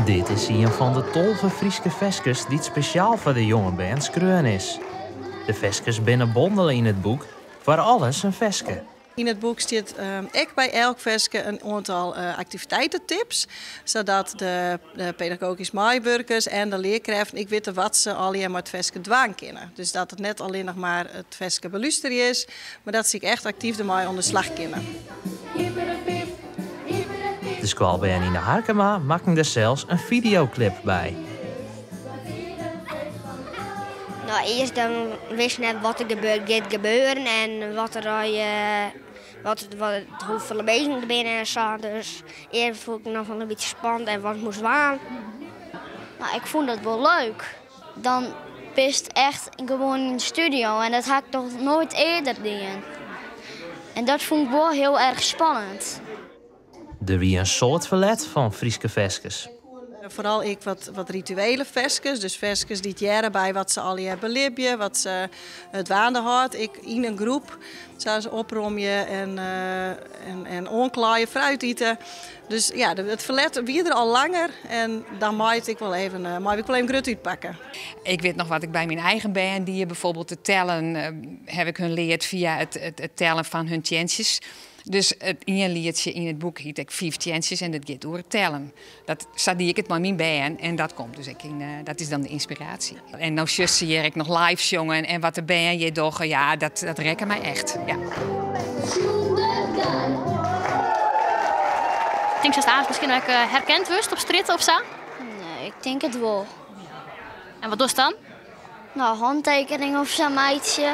Dit is een van de 12 Frieske veskes die speciaal voor de jonge band skreun is. De veskes binnen bondelen in het boek, voor alles een veske. In het boek staat ook bij elk veske een aantal activiteitentips, zodat de pedagogisch medewerkers en de leerkrachten weten wat ze al met het veske doen kunnen. Dus dat het net alleen nog maar het veske beluisteren is, maar dat ze echt actief ermee aan de slag kunnen. De schoolband in de Harkema maken er zelfs een videoclip bij. Nou, eerst dan wist je net wat er gaat gebeuren en wat hoeveel bezig er binnen en zo. Dus eerst vond ik nog wel een beetje spannend en wat moest waan. Nou, ik vond het wel leuk. Dan pist echt gewoon in de studio en dat had ik toch nooit eerder gedaan. En dat vond ik wel heel erg spannend. Er wie een soort verlet van Frieske veskes. Vooral wat rituele veskes, dus veskes die het jaren bij wat ze al hebben beleven, wat ze het waande had. Ik in een groep zou ze oprommen en onklaaien, fruit eten. Dus ja, het verlet wie er al langer en dan maak ik wel even grut uitpakken. Ik weet nog wat ik bij mijn eigen band, die bijvoorbeeld te tellen, heb ik hun leerd via het tellen van hun tjentjes. Dus het een liedje in het boek heet ik 5 tjentjes en dat gaat door het tellen. Dat studeer ik het met mijn band en dat komt dus dat is dan de inspiratie. En nou zie ik nog live jongen en wat de band je doch, ja, dat rekken mij echt. Ja. Ik denk dat je misschien ook herkend wordt op stritten of zo? Nee, ik denk het wel. En wat doe je dan? Nou, handtekening of zo, meidje.